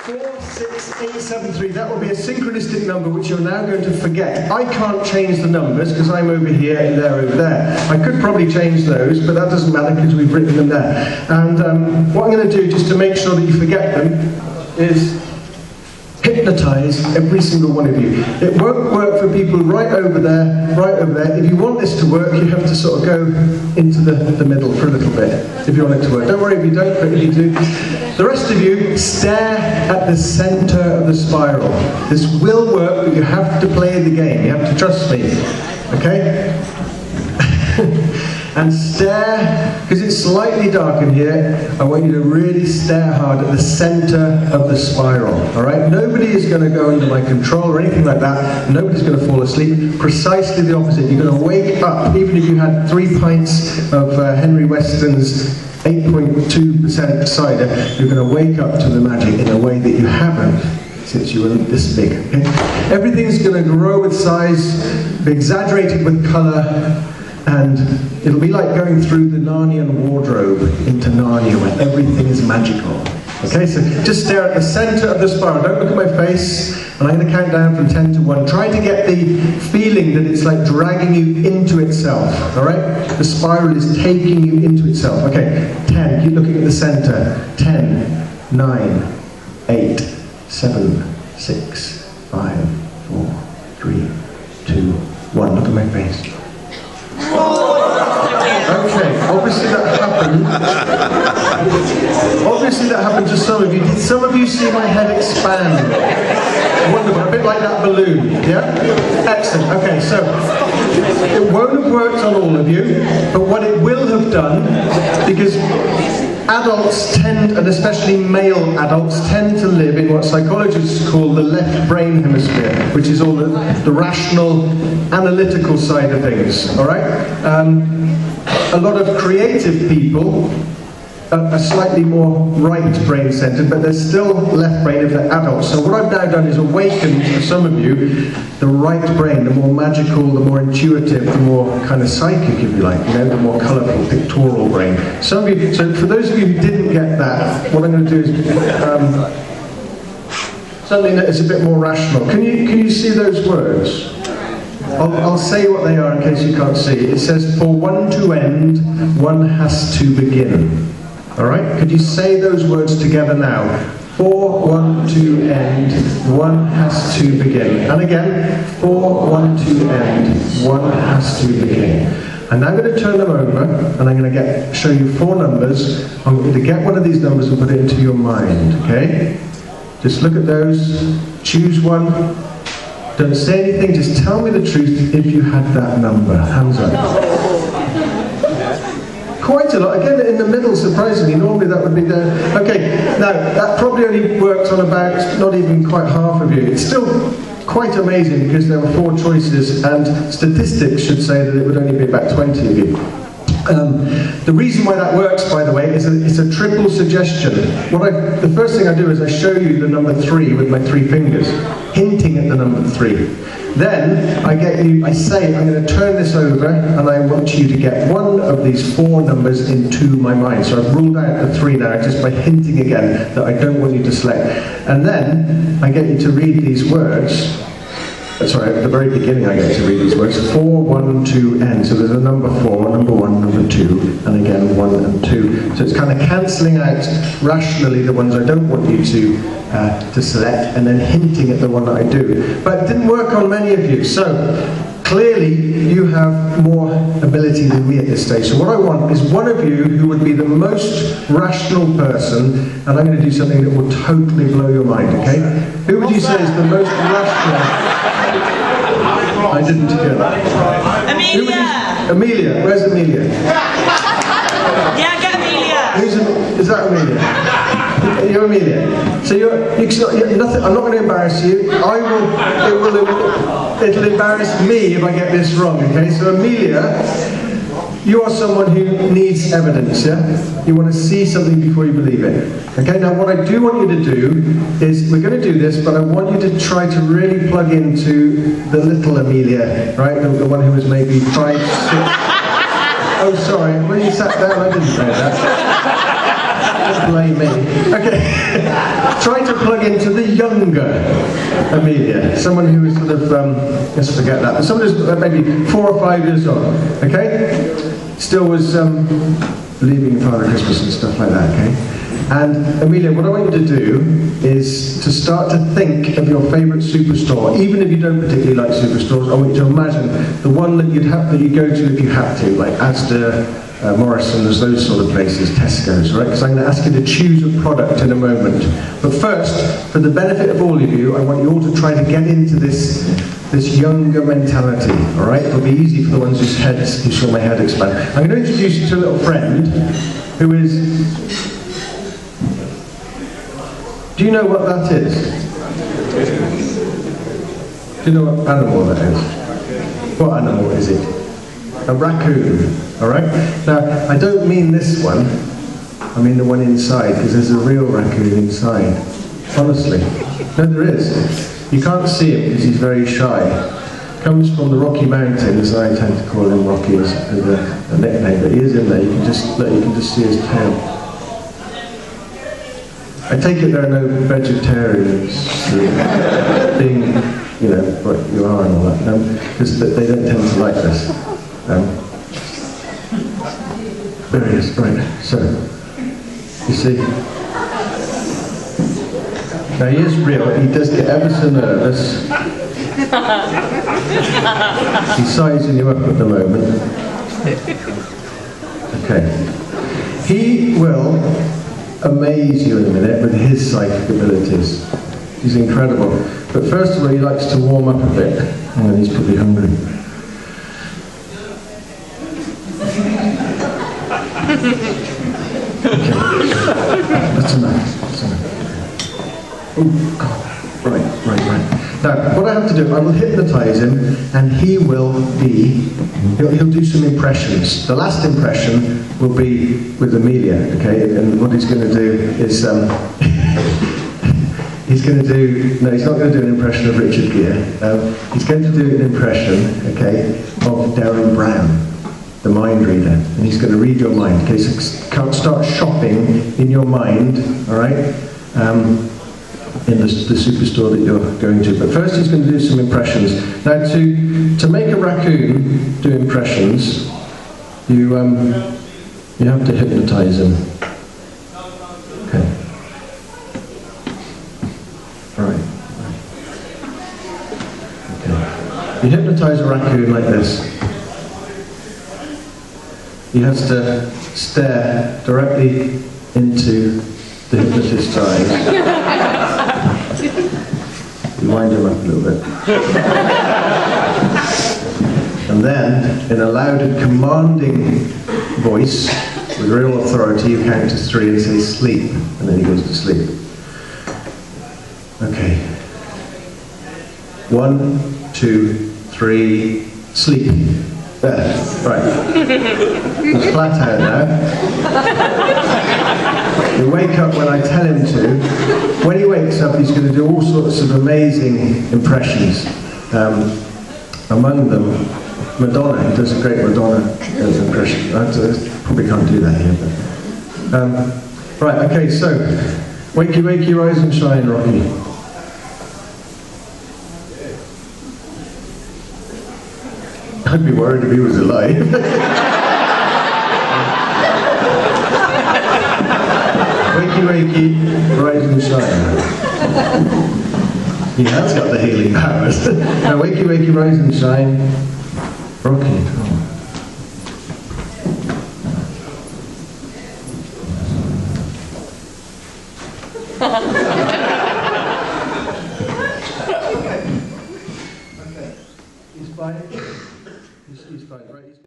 46873, that will be a synchronistic number which you're now going to forget. I can't change the numbers because I'm over here and they're over there. I could probably change those, but that doesn't matter because we've written them there. And what I'm going to do, just to make sure that you forget them, is hypnotize every single one of you. It won't work for people right over there, right over there. If you want this to work, you have to sort of go into the middle for a little bit, if you want it to work. Don't worry if you don't, but if you do. The rest of you, stare at the center of the spiral. This will work, but you have to play the game. You have to trust me, okay? And stare, because it's slightly dark in here, I want you to really stare hard at the center of the spiral, all right? Nobody is going to go under my control or anything like that. Nobody's going to fall asleep. Precisely the opposite. You're going to wake up, even if you had 3 pints of Henry Weston's 8.2% cider, you're going to wake up to the magic in a way that you haven't since you were this big, okay? Everything's going to grow with size, be exaggerated with color, and it'll be like going through the Narnian wardrobe into Narnia where everything is magical. Okay, so just stare at the center of the spiral. Don't look at my face, and I'm going to count down from 10 to 1. Try to get the feeling that it's like dragging you into itself, all right? The spiral is taking you into itself. Okay, 10, keep looking at the center. 10, 9, 8, 7, 6, 5, 4, 3, 2, 1. Look at my face. Okay, obviously that happened. Obviously that happened to some of you. Did some of you see my head expand? Wonderful, a bit like that balloon, yeah? Excellent, okay, so it won't have worked on all of you, but what it will have done, because adults tend, and especially male adults, tend to live in what psychologists call the left brain hemisphere, which is all the rational, analytical side of things, all right? A lot of creative people are slightly more right brain centered, but they're still left brain if they're adults. So what I've now done is awakened for some of you the right brain, the more magical, the more intuitive, the more kind of psychic, if you like, you know, the more colourful, pictorial brain. Some of you, so for those of you who didn't get that, what I'm going to do is something that is a bit more rational. Can you see those words? I'll say what they are in case you can't see. It says, for one to end, one has to begin. All right? Could you say those words together now? For one to end, one has to begin. And again, for one to end, one has to begin. I'm now going to turn them over, and I'm going to show you 4 numbers. I'm going to get one of these numbers and put it into your mind, okay? Just look at those, choose one. Don't say anything, just tell me the truth if you had that number. Hands up. Quite a lot. Again, in the middle, surprisingly. Normally that would be there. Okay, now, that probably only worked on about not even quite half of you. It's still quite amazing because there were 4 choices, and statistics should say that it would only be about 20 of you. The reason why that works, by the way, is it's a triple suggestion. The first thing I do is I show you the number 3 with my 3 fingers, hinting at the number 3. Then I say I'm going to turn this over, and I want you to get one of these 4 numbers into my mind. So I've ruled out the 3 now just by hinting again that I don't want you to select. And then I get you to read these words. Sorry, at the very beginning I get to read these words. 4, 1, 2, N. So there's a number 4, number 1, number 2, and again 1 and 2. So it's kind of cancelling out rationally the ones I don't want you to select, and then hinting at the one that I do. But it didn't work on many of you. So clearly you have more ability than me at this stage. So what I want is one of you who would be the most rational person, and I'm going to do something that will totally blow your mind, okay? Who would you say is the most rational? I didn't hear that. Amelia! Amelia, where's Amelia? Yeah, get Amelia! Is that Amelia? You're Amelia. So you're nothing. I'm not going to embarrass you. It'll embarrass me if I get this wrong, okay? So Amelia, you are someone who needs evidence, yeah? You want to see something before you believe it. Okay, now what I do want you to do is, we're going to do this, but I want you to try to really plug into the little Amelia, right? The one who was maybe 5, 6... Oh, sorry, when you sat down, I didn't say that. Just blame me. Okay. Try to plug into the younger Amelia. Someone who is sort of, let's forget that. But someone who's maybe 4 or 5 years old. Okay? Still was believing in Father Christmas and stuff like that, okay? And Amelia, what I want you to do is to start to think of your favourite superstore. Even if you don't particularly like superstores, I want you to imagine the one that you'd go to if you had to, like Asda, Morrison's, those sort of places, Tesco's, right? Because I'm going to ask you to choose a product in a moment. But first, for the benefit of all of you, I want you all to try to get into this younger mentality, all right? It'll be easy for the ones who saw my head expand. I'm going to introduce you to a little friend who is... Do you know what that is? Do you know what animal that is? What animal is it? A raccoon, all right? Now, I don't mean this one. I mean the one inside, because there's a real raccoon inside. Honestly. No, there is. You can't see him because he's very shy. Comes from the Rocky Mountains. I tend to call him Rocky as a nickname, but he is in there. You can just see his tail. I take it there are no vegetarians being, you know, what you are and all that, because they don't tend to like this. There he is, right, so, you see, now he is real, he does get ever so nervous. He's sizing you up at the moment. Okay. He will amaze you in a minute with his psychic abilities. He's incredible. But first of all, he likes to warm up a bit. And he's probably hungry. Okay. That's enough. Oh, God. Right. Now, what I have to do, I will hypnotise him, and he'll do some impressions. The last impression will be with Amelia, okay? And what he's going to do is, he's not going to do an impression of Richard Gere. He's going to do an impression, okay, of Darren Brown, the mind reader. And he's going to read your mind, okay? So start shopping in your mind, all right? In the superstore that you're going to. But first he's going to do some impressions. Now to make a raccoon do impressions, you have to hypnotise him. Okay. Alright. Okay. You hypnotise a raccoon like this. He has to stare directly into the hypnotist's eyes. Wind him up a little bit. And then, in a loud and commanding voice, with real authority, you count to 3 and say sleep, and then he goes to sleep. Okay. 1, 2, 3, sleep. There, right. He's flat out now. He'll wake up when I tell him to. When he wakes up, he's going to do all sorts of amazing impressions. Among them, Madonna. He does a great Madonna impression. I probably can't do that here. But, right, okay, so, wakey, wakey, rise and shine, Rocky. I'd be worried if he was alive. Wakey, wakey, rise and shine. He has got the healing powers. Now, wakey, wakey, rise and shine. Rocky. Okay. He's fine. He's fine, right?